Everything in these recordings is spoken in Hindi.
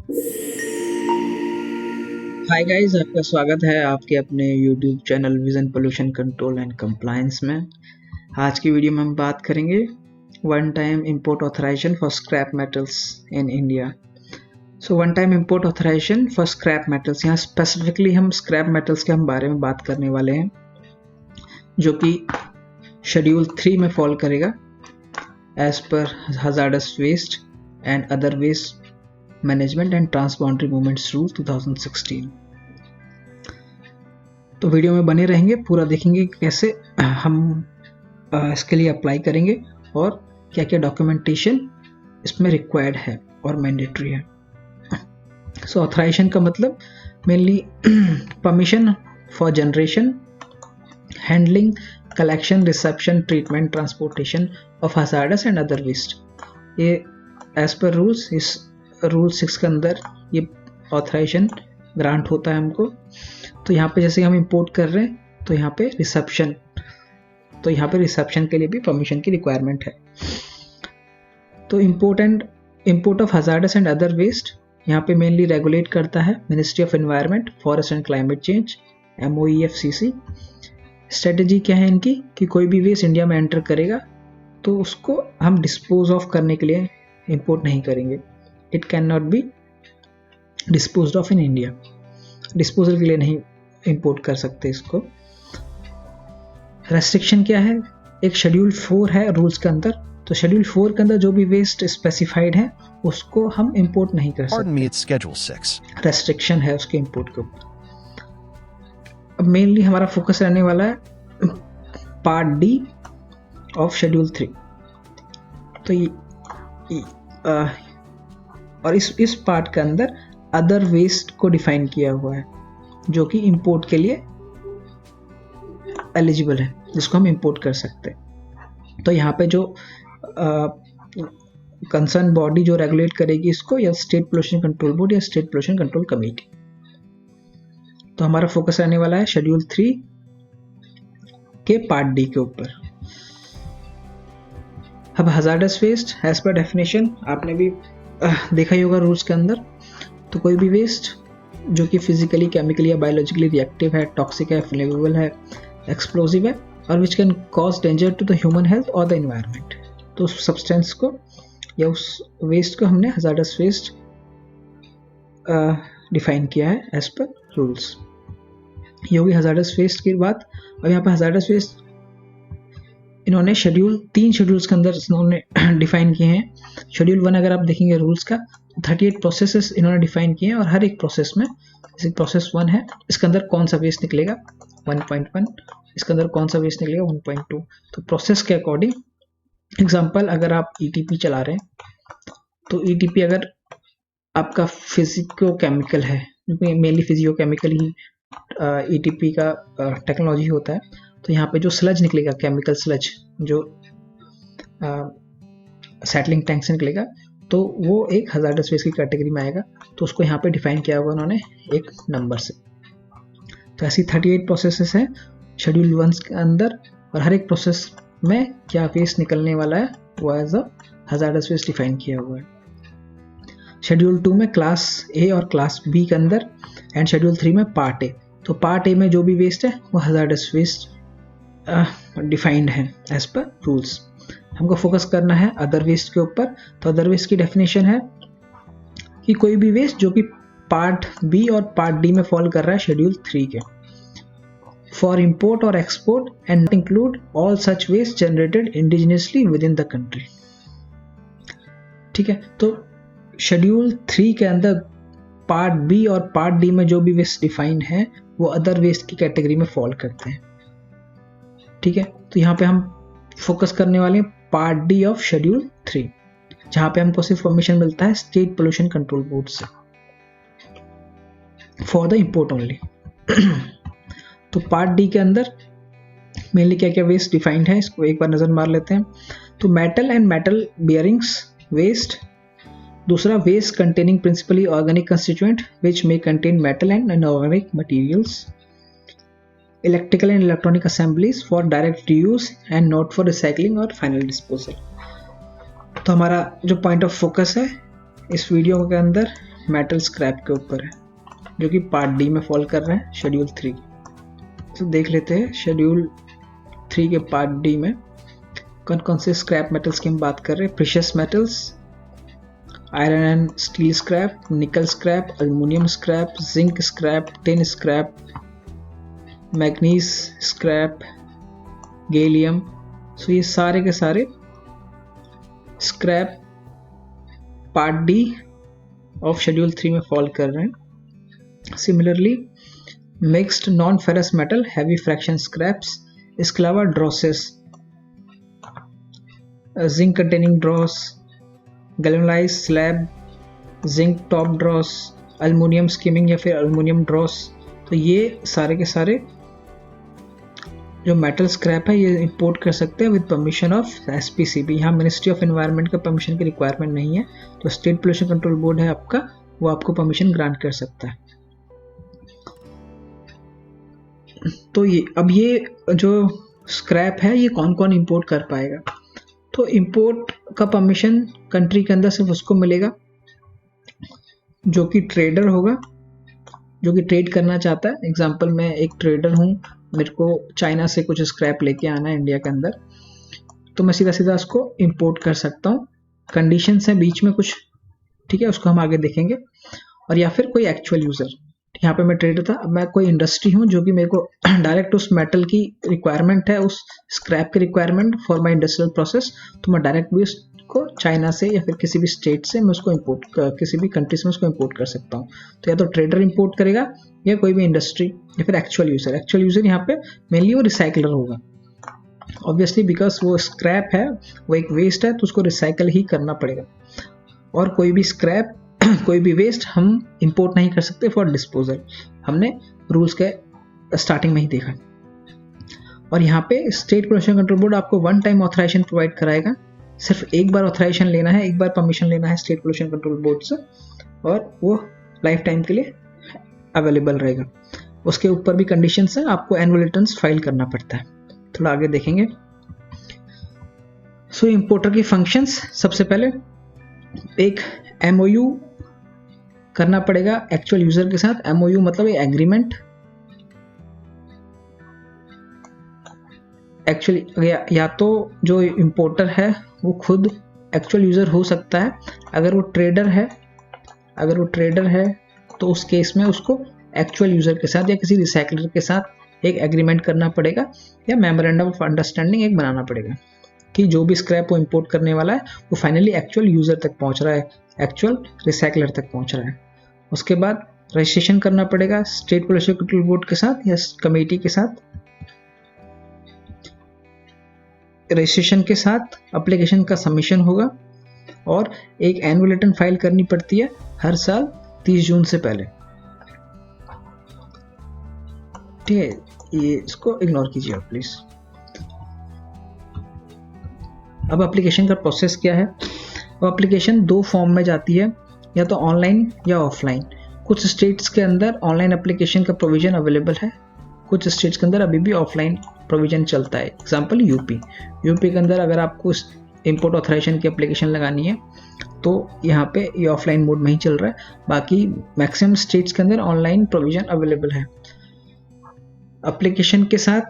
हाय गाइस, आपका स्वागत है आपके अपने YouTube channel Vision Pollution Control and Compliance में। आज की वीडियो में हम बात करेंगे one time import authorisation for scrap metals in India. So one time import authorisation for scrap metals, यहाँ स्पेसिफिकली हम स्क्रैप मेटल्स के बारे में बात करने वाले हैं, जो कि शेड्यूल 3 में फॉल करेगा एज पर hazardous waste and other waste management and transboundary movements rule 2016। तो वीडियो में बने रहेंगे, पूरा देखेंगे कैसे हम इसके लिए अप्लाई करेंगे और क्या क्या डॉक्यूमेंटेशन इसमें रिक्वायर्ड है और मैंडेटरी है। सो ऑथराइजेशन का मतलब mainly permission for generation, handling, collection, reception, treatment, transportation of hazardous and other waste. ये एज पर रूल्स, इस रूल 6 के अंदर ये ऑथराइजेशन ग्रांट होता है हमको। तो यहाँ पे जैसे हम इंपोर्ट कर रहे हैं तो यहाँ पे रिसेप्शन, तो यहाँ पे रिसेप्शन के लिए भी परमिशन की रिक्वायरमेंट है। तो import of hazardous and other waste यहाँ पे मेनली रेगुलेट करता है ministry of environment, forest and climate change, MOEFCC। Strategy क्या है इनकी कि कोई भी वेस्ट इंडिया में एंटर करेगा तो उसको हम डिस्पोज ऑफ करने के लिए इंपोर्ट नहीं करेंगे। It can not be disposed of in India, disposal के लिए नहीं इंपोर्ट कर सकते इसको। रेस्ट्रिक्शन क्या है, एक शेड्यूल 4 है रूल्स के अंदर, तो शेड्यूल 4 के अंदर जो भी वेस्ट स्पेसिफाइड है उसको हम इंपोर्ट नहीं कर सकते। रेस्ट्रिक्शन है उसके इंपोर्ट के ऊपर। अब मेनली हमारा फोकस रहने वाला है पार्ट डी ऑफ शेड्यूल 3। तो और इस पार्ट के अंदर अदर वेस्ट को डिफाइन किया हुआ है जो कि इंपोर्ट के लिए एलिजिबल है, जिसको हम इंपोर्ट कर सकते हैं। तो यहाँ पे जो कंसर्न बॉडी जो रेगुलेट करेगी इसको, या स्टेट पोल्यूशन कंट्रोल बोर्ड या स्टेट पोल्यूशन कंट्रोल कमेटी। तो हमारा फोकस रहने वाला है शेड्यूल 3 के पार्ट डी के ऊपर। अब hazardous waste as per definition आपने भी देखा ही होगा रूल्स के अंदर। तो कोई भी वेस्ट जो कि फिजिकली, केमिकली या बायोलॉजिकली रिएक्टिव है, टॉक्सिक है, फ्लेमेबल है, एक्सप्लोजिव है और which can cause danger to the human health और द एनवायरनमेंट, तो उस सब्सटेंस को या उस वेस्ट को हमने हजार्डस वेस्ट डिफाइन किया है एज पर रूल्स। ये होगी हजार्डस वेस्ट की बात। और यहाँ पर हजार्डस वेस्ट इन्होंने 3 शेड्यूल्स के अंदर इन्होंने डिफाइन किए हैं। शेड्यूल 1 अगर आप देखेंगे रूल्स का, 38 प्रोसेसेस इन्होंने डिफाइन किए हैं और हर एक प्रोसेस में, जैसे प्रोसेस 1 है, इसके अंदर कौन सा वेस्ट निकलेगा 1.1, इसके अंदर कौन सा वेस्ट निकलेगा 1.2। तो प्रोसेस के अकॉर्डिंग, एग्जांपल अगर आप ETP चला रहे हैं तो ETP अगर आपका फिजिको केमिकल है, मेनली फिजिको केमिकल ही ETP का टेक्नोलॉजी होता है, तो यहाँ पे जो स्लज निकलेगा, केमिकल स्लज जो सेटलिंग टैंक से निकलेगा, तो वो एक हजार्डस वेस्ट की कैटेगरी में आएगा। तो उसको यहाँ पे डिफाइन किया हुआ उन्होंने एक नंबर से। तो ऐसी 38 प्रोसेसेस हैं शेड्यूल 1 के अंदर और हर एक प्रोसेस में क्या वेस्ट निकलने वाला है वो as a hazardous waste define किया हुआ है। शेड्यूल 2 में क्लास A और क्लास B के अंदर एंड शेड्यूल 3 में पार्ट A। तो पार्ट A में जो भी वेस्ट है वो हजार्डस वेस्ट डिफाइंड है एज पर रूल्स। हमको फोकस करना है अदर वेस्ट के ऊपर। तो अदर वेस्ट की डेफिनेशन है कि कोई भी वेस्ट जो कि पार्ट B और पार्ट D में फॉल कर रहा है शेड्यूल 3 के, फॉर इंपोर्ट और export and include all such waste generated indigenously within the country. ठीक है, तो शेड्यूल 3 के अंदर पार्ट B और पार्ट D में जो भी वेस्ट डिफाइंड है वो अदर वेस्ट की कैटेगरी में फॉल करते हैं। ठीक है, तो यहाँ पे हम फोकस करने वाले हैं पार्ट D ऑफ शेड्यूल 3, जहां पे हमको सिर्फ परमिशन मिलता है स्टेट पोल्यूशन कंट्रोल बोर्ड से फॉर द इंपोर्ट ओनली। तो पार्ट D के अंदर मेनली क्या क्या वेस्ट डिफाइंड है, इसको एक बार नजर मार लेते हैं। तो metal and metal bearings waste, दूसरा waste containing principally organic constituent which may contain metal and inorganic materials, electrical and electronic assemblies for direct use and not for recycling और फाइनल डिस्पोजल। तो हमारा जो पॉइंट ऑफ फोकस है इस वीडियो के अंदर मेटल स्क्रैप के ऊपर है, जो कि पार्ट डी में फॉल कर रहा है शेड्यूल 3। तो देख लेते हैं शेड्यूल 3 के पार्ट डी में कौन कौन से स्क्रैप मेटल्स की हम बात कर रहे हैं। Precious metals, iron and steel scrap, nickel scrap, aluminium scrap, zinc scrap, tin scrap, manganese scrap, gallium. So ये सारे के सारे scrap part D of schedule 3 में फॉल कर रहे हैं। Similarly mixed non ferrous metal heavy fraction scraps, इसके अलावा drosses, zinc containing dross, galvanised slab, zinc top dross, aluminium skimming या फिर एल्युमिनियम ड्रॉस। तो ये सारे के सारे जो मेटल स्क्रैप है ये इंपोर्ट कर सकते हैं विद परमिशन ऑफ एसपीसीबी। यहाँ मिनिस्ट्री ऑफ एनवायरनमेंट का परमिशन की रिक्वायरमेंट नहीं है, तो स्टेट पोल्यूशन कंट्रोल बोर्ड है आपका, वो आपको परमिशन ग्रांट कर सकता है। तो ये अब ये जो स्क्रैप है ये कौन कौन इंपोर्ट कर पाएगा। तो इंपोर्ट का परमिशन कंट्री के अंदर सिर्फ उसको मिलेगा जो कि ट्रेडर होगा, जो कि ट्रेड करना चाहता है। एग्जांपल, मैं एक ट्रेडर हूँ, मेरे को चाइना से कुछ स्क्रैप लेके आना है इंडिया के अंदर, तो मैं सीधा सीधा उसको इंपोर्ट कर सकता हूँ। कंडीशंस हैं बीच में कुछ, ठीक है, उसको हम आगे देखेंगे। और या फिर कोई एक्चुअल यूजर, यहाँ पे मैं ट्रेडर था, अब मैं कोई इंडस्ट्री हूँ जो कि मेरे को डायरेक्ट उस मेटल की रिक्वायरमेंट है, उस स्क्रैप की requirement for my industrial process, तो मैं डायरेक्ट भी उसको चाइना से या फिर किसी भी स्टेट से मैं उसको इंपोर्ट, किसी भी कंट्री से मैं उसको इंपोर्ट कर सकता हूँ। तो या तो ट्रेडर इंपोर्ट करेगा या कोई भी इंडस्ट्री या फिर एक्चुअल यूजर। एक्चुअल यूजर यहाँ पे मेनली वो रिसाइकलर होगा, ऑब्वियसली बिकॉज वो स्क्रैप है, वो एक वेस्ट है, तो उसको रिसाइकल ही करना पड़ेगा। और कोई भी स्क्रैप कोई भी वेस्ट हम इंपोर्ट नहीं कर सकते फॉर डिस्पोजल, हमने रूल्स के स्टार्टिंग में ही देखा। और यहाँ पे स्टेट पोल्यूशन कंट्रोल बोर्ड आपको वन टाइम ऑथराइजेशन प्रोवाइड कराएगा, सिर्फ एक बार ऑथराइजेशन लेना है, एक बार परमिशन लेना है स्टेट पोल्यूशन कंट्रोल बोर्ड से, और वो लाइफ टाइम के लिए अवेलेबल रहेगा। उसके ऊपर भी कंडीशंस है, आपको एनुअल रिटर्न्स फाइल करना पड़ता है। थोड़ा आगे देखेंगे। सो इंपोर्टर की फंक्शंस, सबसे पहले एक एमओयू करना पड़ेगा एक्चुअल यूजर के साथ। एमओयू मतलब एग्रीमेंट, एक्चुअली या तो जो इंपोर्टर है वो खुद एक्चुअल यूजर हो सकता है। अगर वो ट्रेडर है तो उस केस में उसको एक्चुअल यूजर के साथ या किसी रिसाइकलर के साथ एक एग्रीमेंट करना पड़ेगा या मेमोरेंडम ऑफ अंडरस्टैंडिंग एक बनाना पड़ेगा कि जो भी स्क्रैप वो इंपोर्ट करने वाला है वो फाइनली एक्चुअल यूजर तक पहुंच रहा है, एक्चुअल रिसाइकलर तक पहुंच रहा है। उसके बाद रजिस्ट्रेशन करना पड़ेगा स्टेट पोल्यूशन कंट्रोल बोर्ड के साथ या कमेटी के साथ। रजिस्ट्रेशन के साथ एप्लीकेशन का सबमिशन होगा और एक एनुअल रिटर्न फाइल करनी पड़ती है हर साल 30 जून से पहले। ठीक है, ये इसको इग्नोर कीजिए आप प्लीज। अब एप्लीकेशन का प्रोसेस क्या है। वो एप्लीकेशन दो फॉर्म में जाती है, या तो ऑनलाइन या ऑफलाइन। कुछ स्टेट्स के अंदर ऑनलाइन एप्लीकेशन का प्रोविजन अवेलेबल है, कुछ स्टेट्स के अंदर अभी भी ऑफलाइन प्रोविजन चलता है। एग्जांपल यूपी के अंदर अगर आपको इंपोर्ट ऑथराइजेशन की एप्लीकेशन लगानी है तो यहाँ पे ये ऑफलाइन मोड में ही चल रहा है। बाकी मैक्सिमम स्टेट्स के अंदर ऑनलाइन प्रोविजन अवेलेबल है। एप्लीकेशन के साथ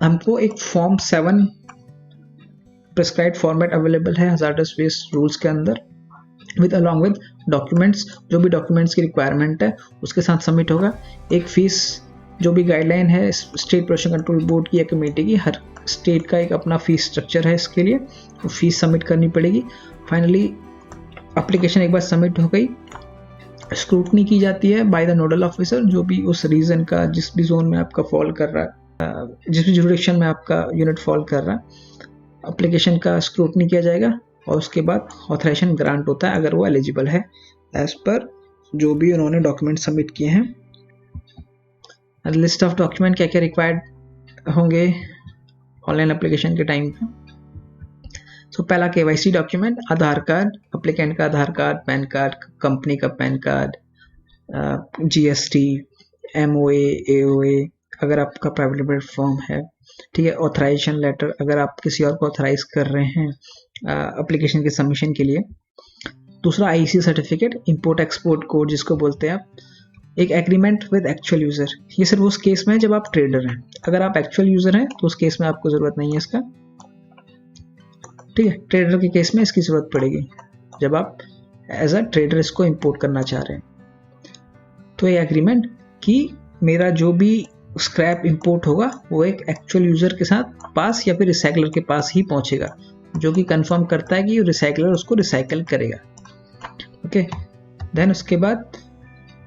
हमको एक फॉर्म 7 प्रिस्क्राइब्ड फॉर्मेट अवेलेबल है हजार्डस वेस्ट रूल्स के अंदर, विद अलॉन्ग विद डॉक्यूमेंट्स, जो भी डॉक्यूमेंट्स की रिक्वायरमेंट है उसके साथ सबमिट होगा। एक फीस, जो भी गाइडलाइन है स्टेट पोल्यूशन कंट्रोल बोर्ड की या कमेटी की, हर स्टेट का एक अपना फीस स्ट्रक्चर है इसके लिए, वो फीस सबमिट करनी पड़ेगी। फाइनली एप्लीकेशन एक बार सबमिट हो गई, स्क्रूटनी की जाती है बाय द नोडल ऑफिसर, जो भी उस रीजन का, जिस भी जोन में आपका फॉल कर रहा है, जिस भी जुरिडिक्शन में आपका यूनिट फॉल कर रहा है, एप्लीकेशन का स्क्रूटनी किया जाएगा और उसके बाद ऑथराइजेशन ग्रांट होता है अगर वो एलिजिबल है एज पर जो भी उन्होंने डॉक्यूमेंट सबमिट किए हैं। लिस्ट ऑफ डॉक्यूमेंट क्या क्या रिक्वायर्ड होंगे ऑनलाइन एप्लीकेशन के टाइम पे। सो पहला केवाईसी डॉक्यूमेंट, आधार कार्ड, एप्लीकेंट का आधार कार्ड, पैन कार्ड, कंपनी का pan card, GST, MOA, AOA अगर आपका प्राइवेट लिमिटेड फर्म है, ठीक है, ऑथराइजेशन लेटर अगर आप किसी और को ऑथराइज कर रहे हैं एप्लीकेशन के सबमिशन के लिए, दूसरा IC certificate, import export code जिसको बोलते हैं आप, एक एग्रीमेंट विद एक्चुअल यूजर। ये सिर्फ उस केस में है जब आप ट्रेडर हैं। अगर आप एक्चुअल यूजर हैं तो उस केस में आपको जरूरत नहीं है इसका, ठीक है। ट्रेडर के केस में इसकी जरूरत पड़ेगी जब आप एज अ ट्रेडर इसको इंपोर्ट करना चाह रहे हैं। तो ये एग्रीमेंट कि मेरा जो भी स्क्रैप इंपोर्ट होगा वो एक एक्चुअल यूजर के साथ पास या फिर रिसाइकलर के पास ही पहुंचेगा, जो कि कंफर्म करता है कि रिसाइकलर उसको रिसाइकल करेगा, ओके। देन उसके बाद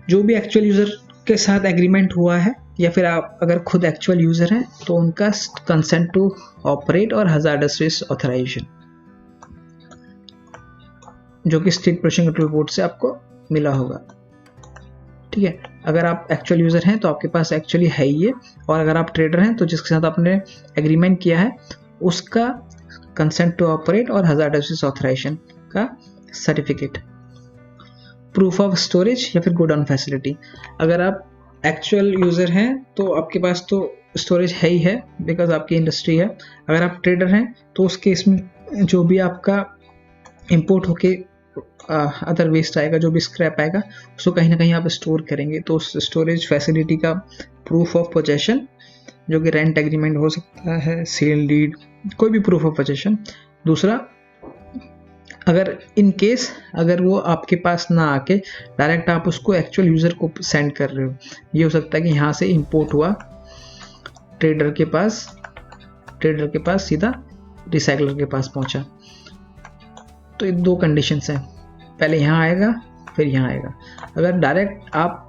जो भी एक्चुअल यूजर के साथ एग्रीमेंट हुआ है या फिर आप अगर खुद एक्चुअल यूजर हैं तो उनका कंसेंट टू ऑपरेट और हजार्डस वेस्ट ऑथराइजेशन, जो कि स्टेट पोल्यूशन कंट्रोल बोर्ड से आपको मिला होगा, ठीक है। अगर आप एक्चुअल यूजर हैं तो आपके पास एक्चुअली है ही ये, और अगर आप ट्रेडर हैं तो जिसके साथ आपने एग्रीमेंट किया है उसका कंसेंट टू ऑपरेट और हजार्डस वेस्ट ऑथराइजेशन का सर्टिफिकेट। प्रूफ ऑफ स्टोरेज या फिर गोडाउन फैसिलिटी, अगर आप एक्चुअल यूजर हैं तो आपके पास तो स्टोरेज है ही है बिकॉज आपकी इंडस्ट्री है। अगर आप ट्रेडर हैं तो उस केस में जो भी आपका इंपोर्ट होके अदर वेस्ट आएगा, जो भी स्क्रैप आएगा, उसको कहीं ना कहीं आप स्टोर करेंगे, तो उस स्टोरेज फैसिलिटी का प्रूफ ऑफ पोजेशन, जो कि रेंट एग्रीमेंट हो सकता है, सेल डीड, कोई भी प्रूफ ऑफ पोजेशन। दूसरा, अगर इन केस अगर वो आपके पास ना आके डायरेक्ट आप उसको एक्चुअल यूजर को सेंड कर रहे हो, ये हो सकता है कि यहाँ से इंपोर्ट हुआ ट्रेडर के पास सीधा रिसाइकलर के पास पहुंचा। तो ये दो कंडीशंस हैं, पहले यहाँ आएगा फिर यहाँ आएगा। अगर डायरेक्ट आप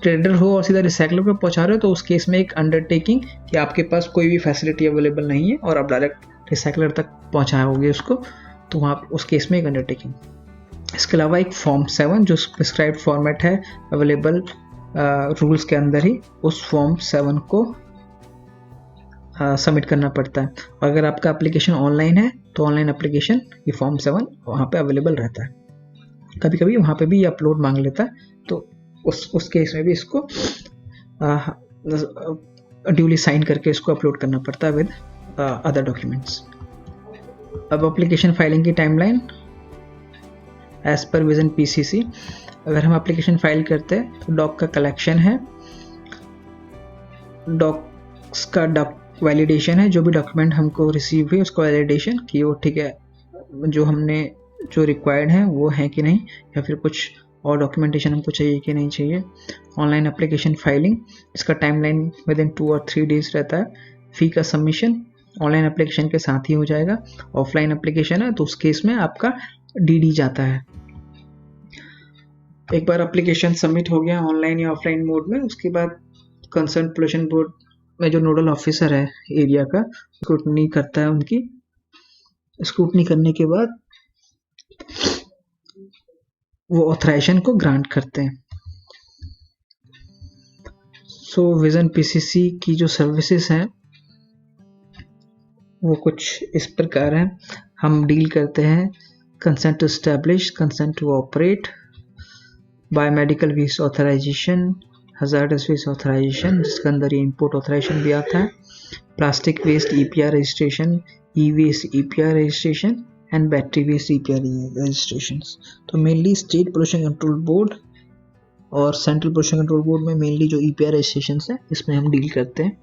ट्रेडर हो और सीधा रिसाइकलर पे पहुंचा रहे हो तो उस केस में एक अंडरटेकिंग कि आपके पास कोई भी फैसिलिटी अवेलेबल नहीं है और आप डायरेक्ट रिसाइकलर तक पहुंचाओगे उसको, तो वहाँ उस केस में एक अंडरटेकिंग। इसके अलावा एक फॉर्म 7 जो प्रिस्क्राइब्ड फॉर्मेट है अवेलेबल रूल्स के अंदर ही, उस फॉर्म 7 को सबमिट करना पड़ता है। और अगर आपका एप्लीकेशन ऑनलाइन है तो ऑनलाइन एप्लीकेशन ये फॉर्म 7 वहाँ पे अवेलेबल रहता है। कभी कभी वहाँ पे भी ये अपलोड मांग लेता है, तो उस केस में भी इसको ड्यूली साइन करके इसको अपलोड करना पड़ता है विद अदर डॉक्यूमेंट्स। अब एप्लीकेशन फाइलिंग की timeline as per Vision PCC, अगर हम एप्लीकेशन फाइल करते हैं तो डॉक का कलेक्शन है, डॉक्स का वैलिडेशन है, जो भी डॉक्यूमेंट हमको रिसीव हुए उसका वैलिडेशन कि वो ठीक है, जो रिक्वायर्ड है वो है कि नहीं, या फिर कुछ और डॉक्यूमेंटेशन हमको चाहिए कि नहीं चाहिए। ऑनलाइन एप्लीकेशन फाइलिंग, इसका टाइमलाइन विद इन 2 और 3 डेज रहता है। फी का सबमिशन ऑनलाइन एप्लीकेशन के साथ ही हो जाएगा। ऑफलाइन एप्लीकेशन है तो उस केस में आपका डीडी जाता है। एक बार एप्लीकेशन सबमिट हो गया ऑनलाइन या ऑफलाइन मोड में, उसके बाद कंसर्न पोल्यूशन बोर्ड में जो नोडल ऑफिसर है एरिया का, स्क्रूटनी करता है उनकी। स्क्रूटनी करने के बाद वो ऑथराइजेशन को ग्रांट करते हैं। सो विजन पीसीसी की जो सर्विसेज हैं वो कुछ इस प्रकार हैं। हम डील करते हैं consent to establish, consent to operate, biomedical waste authorisation, hazardous waste authorisation जिसके अंदर ये इंपोर्ट ऑथराइजेशन भी आता है, plastic waste EPR registration, e waste EPR registration and battery waste EPR registration. तो mainly state pollution control board और सेंट्रल पोल्यूशन कंट्रोल बोर्ड में मेनली जो ईपीआर रजिस्ट्रेशन है इसमें हम डील करते हैं।